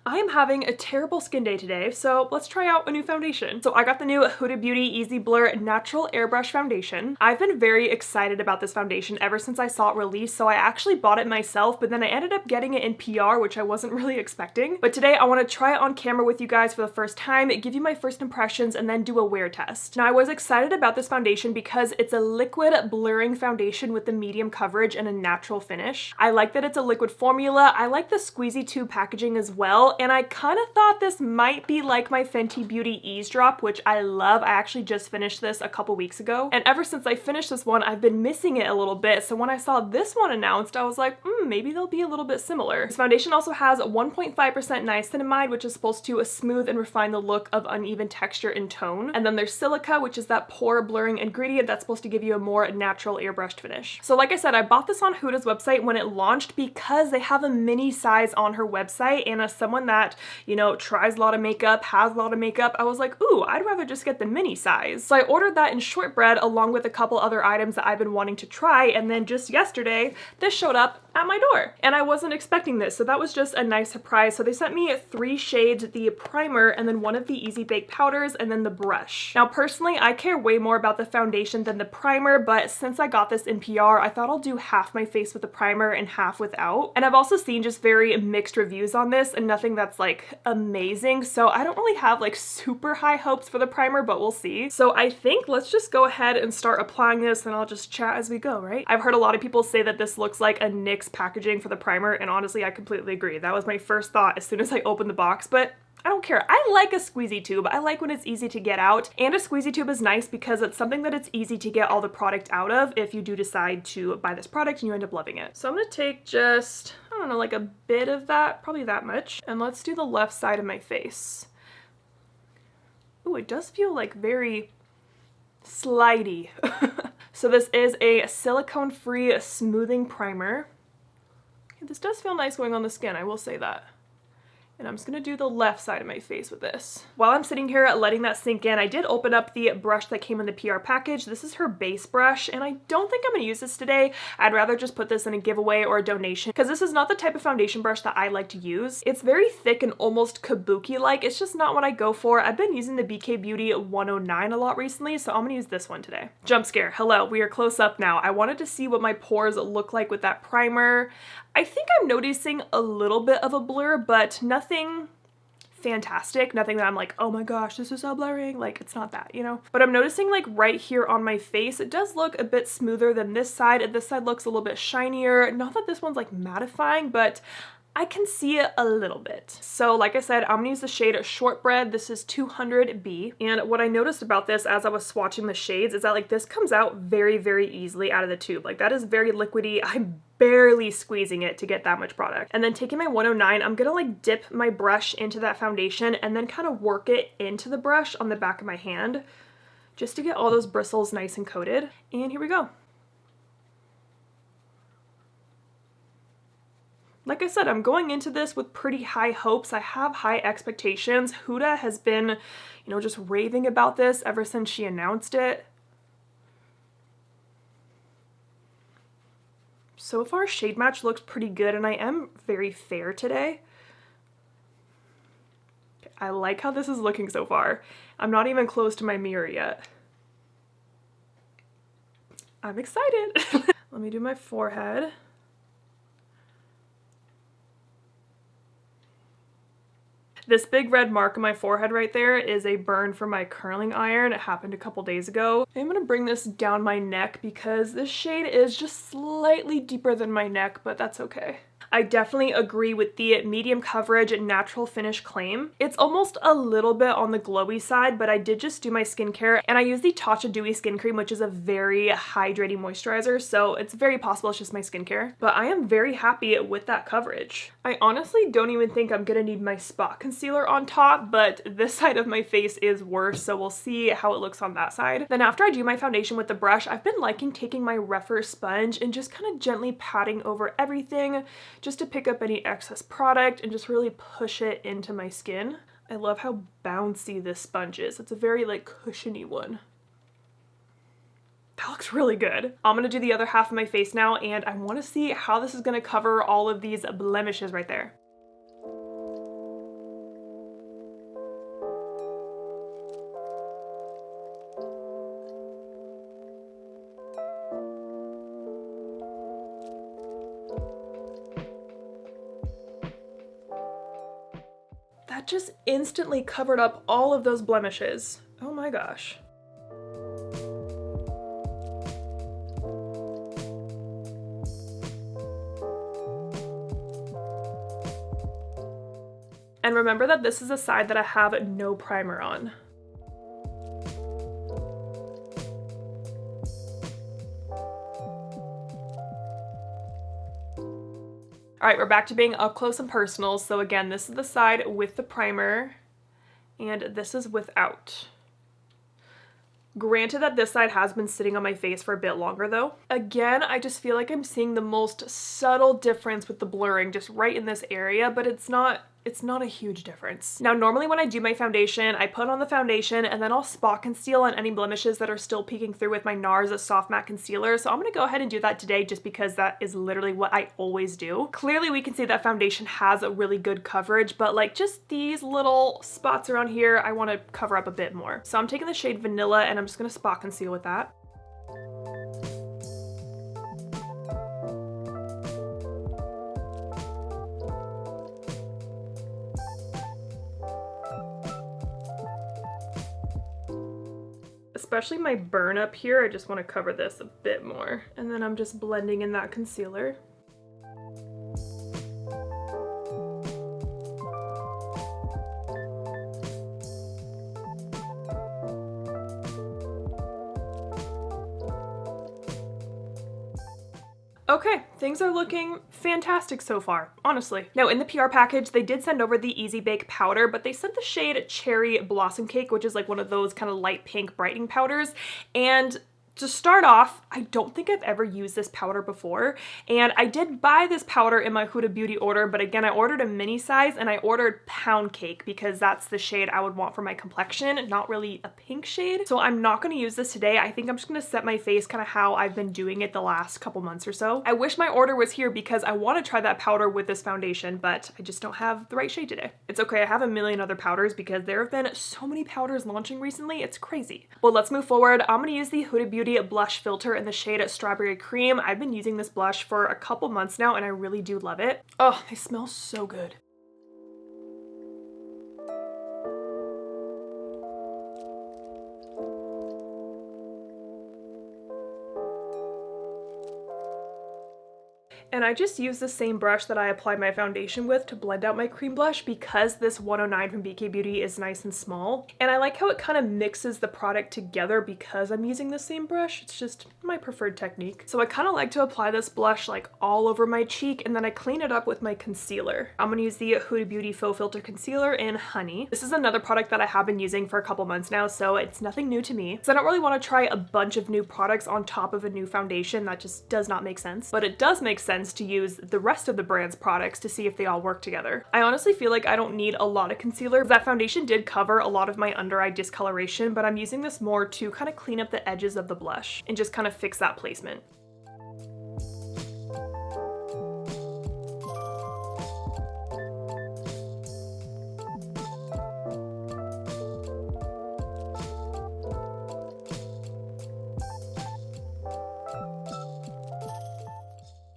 I am having a terrible skin day today, so let's try out a new foundation. So I got the new Huda Beauty Easy Blur Natural Airbrush Foundation. I've been very excited about this foundation ever since I saw it released, so I actually bought it myself, but then I ended up getting it in PR, which I wasn't really expecting. But today I want to try it on camera with you guys for the first time, give you my first impressions, and then do a wear test. Now I was excited about this foundation because it's a liquid blurring foundation with the medium coverage and a natural finish. I like that it's a liquid formula. I like the squeezy tube packaging as well. And I kind of thought this might be like my Fenty Beauty Eavesdrop, which I love. I actually just finished this a couple weeks ago. And ever since I finished this one, I've been missing it a little bit. So when I saw this one announced, I was like, maybe they'll be a little bit similar. This foundation also has 1.5% niacinamide, which is supposed to smooth and refine the look of uneven texture and tone. And then there's silica, which is that pore blurring ingredient that's supposed to give you a more natural airbrushed finish. So like I said, I bought this on Huda's website when it launched because they have a mini size on her website, and as someone that, you know, tries a lot of makeup, has a lot of makeup, I was like, ooh, I'd rather just get the mini size. So I ordered that in shortbread along with a couple other items that I've been wanting to try, and then just yesterday, this showed up at my door. And I wasn't expecting this, so that was just a nice surprise. So they sent me 3 shades, the primer, and then one of the Easy Bake powders, and then the brush. Now personally, I care way more about the foundation than the primer, but since I got this in PR, I thought I'll do half my face with the primer and half without. And I've also seen just very mixed reviews on this and nothing that's like amazing, so I don't really have like super high hopes for the primer, but we'll see. So I think let's just go ahead and start applying this, and I'll just chat as we go, right? I've heard a lot of people say that this looks like a NYX packaging for the primer, and honestly I completely agree. That was my first thought as soon as I opened the box, but I don't care. I like a squeezy tube. I like when it's easy to get out, and a squeezy tube is nice because it's something that it's easy to get all the product out of if you do decide to buy this product and you end up loving it. So I'm gonna take just, I don't know, like a bit of that, probably that much, and let's do the left side of my face. Ooh, it does feel like very slidey. So this is a silicone-free smoothing primer. This does feel nice going on the skin, I will say that. And I'm just gonna do the left side of my face with this. While I'm sitting here letting that sink in, I did open up the brush that came in the PR package. This is her base brush, and I don't think I'm gonna use this today. I'd rather just put this in a giveaway or a donation, because this is not the type of foundation brush that I like to use. It's very thick and almost kabuki-like. It's just not what I go for. I've been using the BK Beauty 109 a lot recently, so I'm gonna use this one today. Jump scare. Hello, we are close up now. I wanted to see what my pores look like with that primer. I think I'm noticing a little bit of a blur, but nothing fantastic, nothing that I'm like, oh my gosh, this is so blurring. Like, it's not that, you know? But I'm noticing like right here on my face, it does look a bit smoother than this side, and this side looks a little bit shinier. Not that this one's like mattifying, but I can see it a little bit. So like I said, I'm gonna use the shade Shortbread. This is 200B. And what I noticed about this as I was swatching the shades is that like this comes out very, very easily out of the tube. Like that is very liquidy. I'm barely squeezing it to get that much product. And then taking my 109, I'm gonna like dip my brush into that foundation and then kind of work it into the brush on the back of my hand just to get all those bristles nice and coated. And here we go. Like I said, I'm going into this with pretty high hopes. I have high expectations. Huda has been, you know, just raving about this ever since she announced it. So far, shade match looks pretty good, and I am very fair today. I like how this is looking so far. I'm not even close to my mirror yet. I'm excited. Let me do my forehead. This big red mark on my forehead right there is a burn from my curling iron. It happened a couple days ago. I'm gonna bring this down my neck because this shade is just slightly deeper than my neck, but that's okay. I definitely agree with the medium coverage natural finish claim. It's almost a little bit on the glowy side, but I did just do my skincare and I use the Tatcha Dewy Skin Cream, which is a very hydrating moisturizer, so it's very possible it's just my skincare. But I am very happy with that coverage. I honestly don't even think I'm gonna need my spot concealer on top, but this side of my face is worse, so we'll see how it looks on that side. Then after I do my foundation with the brush, I've been liking taking my Rephr sponge and just kind of gently patting over everything, just to pick up any excess product and just really push it into my skin. I love how bouncy this sponge is. It's a very like cushiony one. That looks really good. I'm gonna do the other half of my face now, and I wanna see how this is gonna cover all of these blemishes right there. that just instantly covered up all of those blemishes. Oh my gosh. And remember that this is a side that I have no primer on. All right, we're back to being up close and personal. So again, this is the side with the primer and this is without. Granted that this side has been sitting on my face for a bit longer though. Again, I just feel like I'm seeing the most subtle difference with the blurring just right in this area, but it's not a huge difference. Now, normally when I do my foundation, I put on the foundation and then I'll spot conceal on any blemishes that are still peeking through with my NARS Soft Matte Concealer. So I'm gonna go ahead and do that today just because that is literally what I always do. Clearly we can see that foundation has a really good coverage, but like just these little spots around here, I wanna cover up a bit more. So I'm taking the shade Vanilla and I'm just gonna spot conceal with that. Especially my burn up here, I just want to cover this a bit more. And then I'm just blending in that concealer. Okay, things are looking fantastic so far, honestly. Now in the PR package, they did send over the Easy Bake powder, but they sent the shade Cherry Blossom Cake, which is like one of those kind of light pink brightening powders. And to start off, I don't think I've ever used this powder before, and I did buy this powder in my Huda Beauty order, but again, I ordered a mini size and I ordered Pound Cake because that's the shade I would want for my complexion, not really a pink shade. So I'm not going to use this today. I think I'm just going to set my face kind of how I've been doing it the last couple months or so. I wish my order was here because I want to try that powder with this foundation, but I just don't have the right shade today. It's okay, I have a million other powders because there have been so many powders launching recently, it's crazy. Well, let's move forward. I'm going to use the Huda Beauty blush filter in the shade Strawberry Cream. I've been using this blush for a couple months now and I really do love it. Oh, they smell so good. And I just use the same brush that I applied my foundation with to blend out my cream blush because this 109 from BK Beauty is nice and small. And I like how it kind of mixes the product together because I'm using the same brush. It's just my preferred technique. So I kind of like to apply this blush like all over my cheek and then I clean it up with my concealer. I'm going to use the Huda Beauty Faux Filter Concealer in Honey. This is another product that I have been using for a couple months now, so it's nothing new to me. So I don't really want to try a bunch of new products on top of a new foundation. That just does not make sense. But it does make sense to use the rest of the brand's products to see if they all work together. I honestly feel like I don't need a lot of concealer. That foundation did cover a lot of my under eye discoloration, but I'm using this more to kind of clean up the edges of the blush and just kind of fix that placement.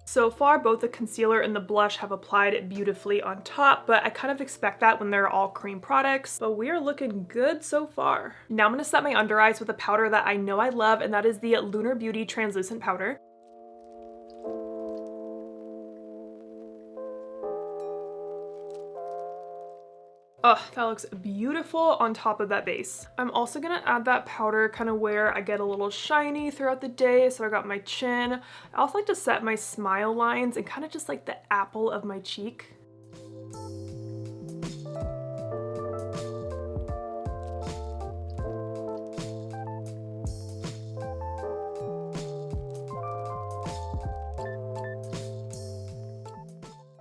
So far, both the concealer and the blush have applied beautifully on top, but I kind of expect that when they're all cream products, but we are looking good so far. Now I'm gonna set my under eyes with a powder that I know I love, and that is the Lunar Beauty Translucent Powder. Oh, that looks beautiful on top of that base. I'm also gonna add that powder kind of where I get a little shiny throughout the day. So I got my chin. I also like to set my smile lines and kind of just like the apple of my cheek.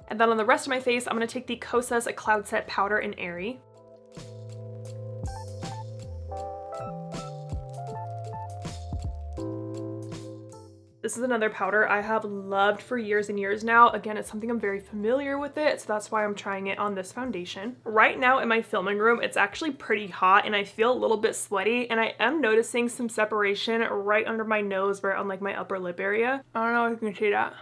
And then on the rest of my face, I'm going to take the Kosas Cloud Set Powder in Airy. This is another powder I have loved for years and years now. Again, it's something I'm very familiar with it, so that's why I'm trying it on this foundation. Right now in my filming room, it's actually pretty hot and I feel a little bit sweaty, and I am noticing some separation right under my nose, right on like my upper lip area. I don't know if you can see that.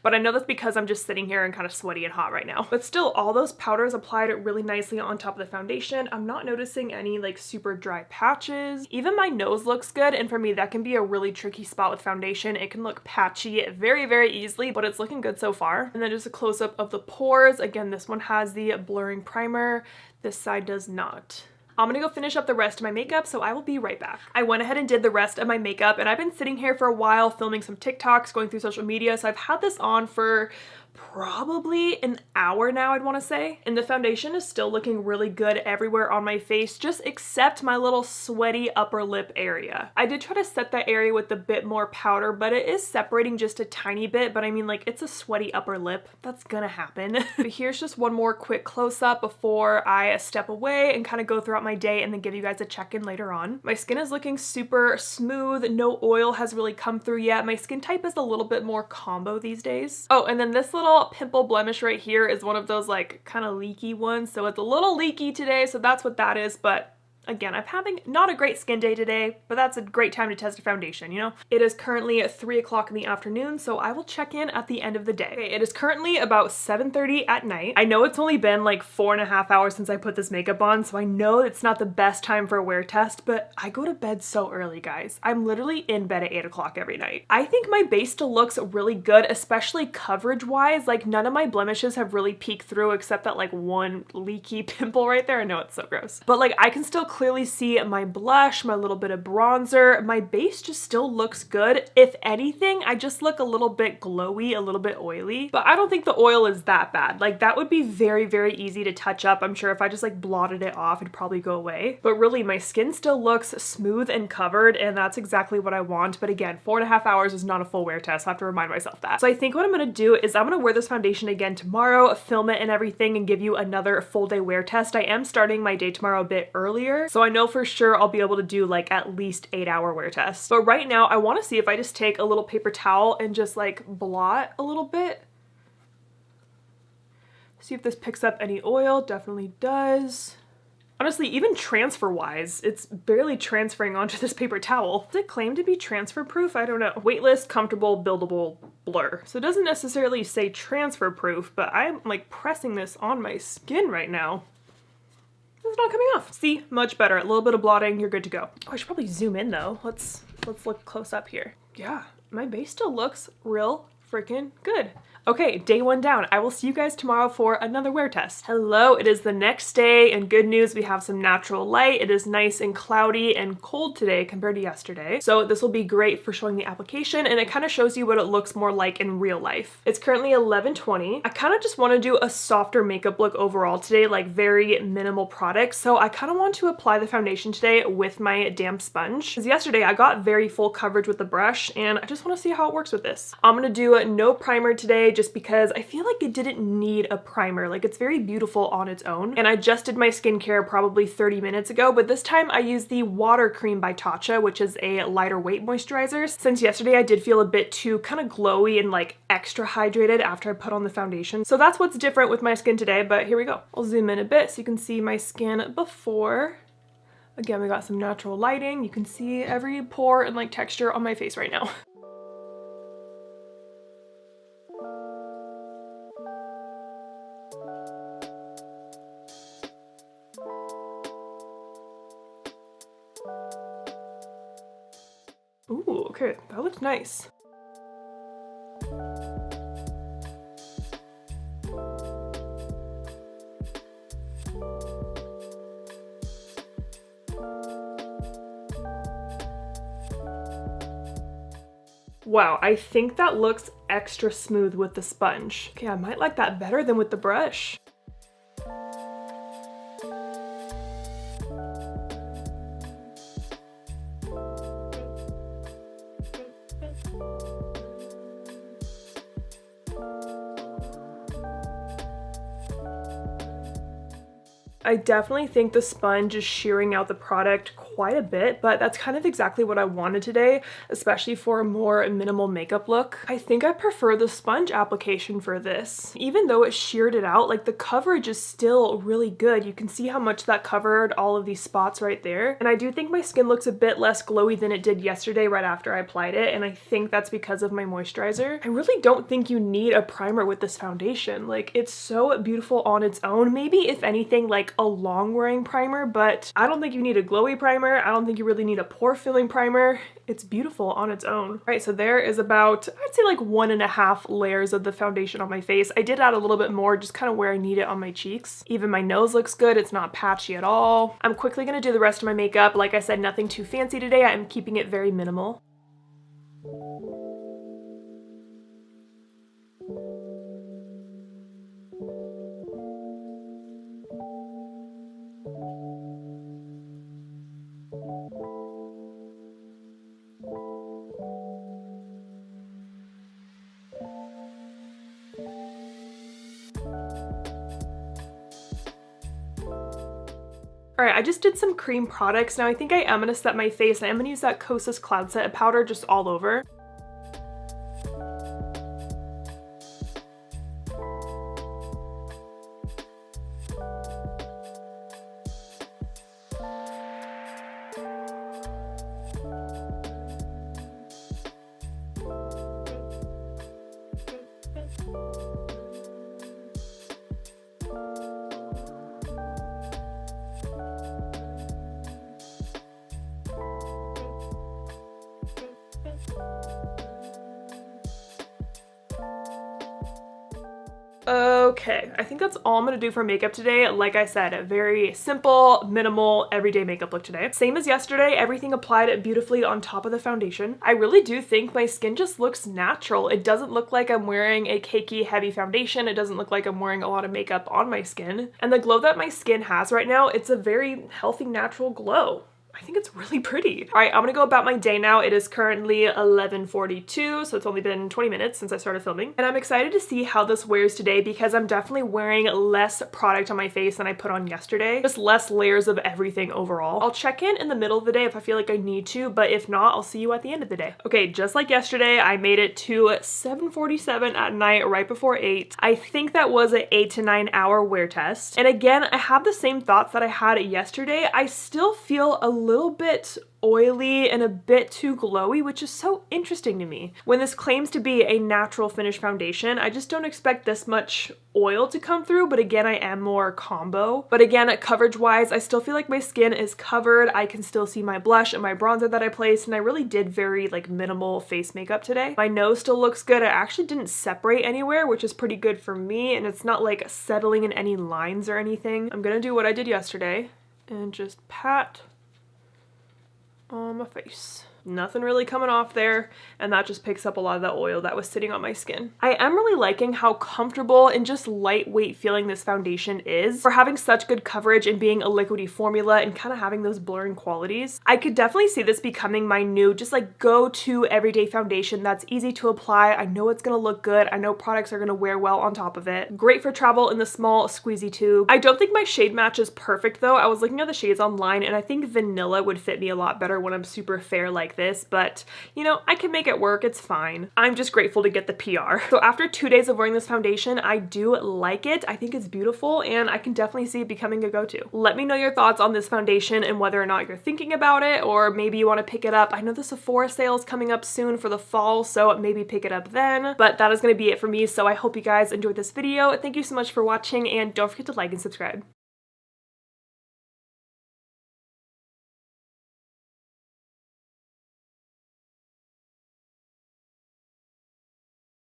but I know that's because I'm just sitting here and kind of sweaty and hot right now. But still, all those powders applied really nicely on top of the foundation. I'm not noticing any like super dry patches. Even my nose looks good, and for me that can be a really tricky spot with foundation. It can look patchy very, very easily, but it's looking good so far. And then just a close-up of the pores. Again, this one has the blurring primer. This side does not. I'm gonna go finish up the rest of my makeup, so I will be right back. I went ahead and did the rest of my makeup, and I've been sitting here for a while filming some TikToks, going through social media, so I've had this on for probably an hour now, I'd want to say. And the foundation is still looking really good everywhere on my face, just except my little sweaty upper lip area. I did try to set that area with a bit more powder, but it is separating just a tiny bit. But I mean, like, it's a sweaty upper lip. That's gonna happen. But here's just one more quick close-up before I step away and kind of go throughout my day and then give you guys a check-in later on. My skin is looking super smooth. No oil has really come through yet. My skin type is a little bit more combo these days. Oh, and then this little pimple blemish right here is one of those like kind of leaky ones, so it's a little leaky today, so that's what that is. But again, I'm having not a great skin day today, but that's a great time to test a foundation, you know? It is currently at 3 o'clock in the afternoon, so I will check in at the end of the day. Okay, it is currently about 7:30 at night. I know it's only been like 4.5 hours since I put this makeup on, so I know it's not the best time for a wear test, but I go to bed so early, guys. I'm literally in bed at 8 o'clock every night. I think my base still looks really good, especially coverage-wise. Like, none of my blemishes have really peeked through except that like one leaky pimple right there. I know it's so gross. But like, I can still clearly see my blush, my little bit of bronzer. My base just still looks good. If anything, I just look a little bit glowy, a little bit oily, but I don't think the oil is that bad. Like, that would be very, very easy to touch up. I'm sure if I just like blotted it off, it'd probably go away. But really, my skin still looks smooth and covered, and that's exactly what I want. But again, 4.5 hours is not a full wear test. I have to remind myself that. So I think what I'm gonna do is I'm gonna wear this foundation again tomorrow, film it and everything, and give you another full day wear test. I am starting my day tomorrow a bit earlier, so I know for sure I'll be able to do like at least 8-hour wear tests. But right now I want to see if I just take a little paper towel and just like blot a little bit. See if this picks up any oil. Definitely does. Honestly, even transfer wise, it's barely transferring onto this paper towel. Does it claim to be transfer proof? I don't know. Weightless, comfortable, buildable, blur. So it doesn't necessarily say transfer proof, but I'm like pressing this on my skin right now. It's not coming off. See, much better. A little bit of blotting, you're good to go. Oh, I should probably zoom in though. Let's look close up here. Yeah, my base still looks real freaking good. Okay, day one down. I will see you guys tomorrow for another wear test. Hello, it is the next day, and good news, we have some natural light. It is nice and cloudy and cold today compared to yesterday. So this will be great for showing the application, and it kind of shows you what it looks more like in real life. It's currently 11:20. I kind of just want to do a softer makeup look overall today, like very minimal products. So I kind of want to apply the foundation today with my damp sponge. Because yesterday I got very full coverage with the brush, and I just want to see how it works with this. I'm gonna do no primer today, just because I feel like it didn't need a primer. Like, it's very beautiful on its own. And I just did my skincare probably 30 minutes ago, but this time I used the Water Cream by Tatcha, which is a lighter weight moisturizer. Since yesterday I did feel a bit too kind of glowy and like extra hydrated after I put on the foundation. So that's what's different with my skin today, but here we go. I'll zoom in a bit so you can see my skin before. Again, we got some natural lighting. You can see every pore and like texture on my face right now. Ooh, okay, that looks nice. Wow, I think that looks extra smooth with the sponge. Okay, I might like that better than with the brush. I definitely think the sponge is shearing out the product quite a bit, but that's kind of exactly what I wanted today, especially for a more minimal makeup look. I think I prefer the sponge application for this. Even though it sheared it out, like the coverage is still really good. You can see how much that covered all of these spots right there. And I do think my skin looks a bit less glowy than it did yesterday right after I applied it, and I think that's because of my moisturizer. I really don't think you need a primer with this foundation. Like, it's so beautiful on its own. Maybe if anything, like a long wearing primer, but I don't think you need a glowy primer. I don't think you really need a pore filling primer. It's beautiful on its own. All right, so there is about, I'd say like 1.5 layers of the foundation on my face. I did add a little bit more just kind of where I need it on my cheeks. Even my nose looks good. It's not patchy at all. I'm quickly gonna do the rest of my makeup. Like I said, nothing too fancy today. I'm keeping it very minimal. Alright, I just did some cream products. Now I think I am going to set my face. I am going to use that Kosas Cloud Set powder just all over. Okay, I think that's all I'm gonna do for makeup today. Like I said, a very simple, minimal, everyday makeup look today. Same as yesterday, everything applied beautifully on top of the foundation. I really do think my skin just looks natural. It doesn't look like I'm wearing a cakey, heavy foundation. It doesn't look like I'm wearing a lot of makeup on my skin. And the glow that my skin has right now, it's a very healthy, natural glow. I think it's really pretty. All right, I'm gonna go about my day now. It is currently 11:42, so it's only been 20 minutes since I started filming. And I'm excited to see how this wears today because I'm definitely wearing less product on my face than I put on yesterday. Just less layers of everything overall. I'll check in the middle of the day if I feel like I need to, but if not, I'll see you at the end of the day. Okay, just like yesterday, I made it to 7:47 at night, right before 8. I think that was an 8 to 9 hour wear test. And again, I have the same thoughts that I had yesterday. I still feel a little bit oily and a bit too glowy, which is so interesting to me. When this claims to be a natural finish foundation, I just don't expect this much oil to come through, but again, I am more combo. But again, coverage wise, I still feel like my skin is covered. I can still see my blush and my bronzer that I placed, and I really did very like minimal face makeup today. My nose still looks good. It actually didn't separate anywhere, which is pretty good for me, and it's not like settling in any lines or anything. I'm gonna do what I did yesterday and just pat on my face. Nothing really coming off there, and that just picks up a lot of the oil that was sitting on my skin. I am really liking how comfortable and just lightweight feeling this foundation is for having such good coverage and being a liquidy formula and kind of having those blurring qualities. I could definitely see this becoming my new just like go-to everyday foundation that's easy to apply. I know it's gonna look good. I know products are gonna wear well on top of it. Great for travel in the small squeezy tube. I don't think my shade match is perfect though. I was looking at the shades online and I think vanilla would fit me a lot better when I'm super fair like this, but you know, I can make it work. It's fine. I'm just grateful to get the PR. So after 2 days of wearing this foundation, I do like it. I think it's beautiful and I can definitely see it becoming a go-to. Let me know your thoughts on this foundation and whether or not you're thinking about it, or maybe you want to pick it up. I know the Sephora sale is coming up soon for the fall, so maybe pick it up then. But that is going to be it for me. So I hope you guys enjoyed this video. Thank you so much for watching, and don't forget to like and subscribe.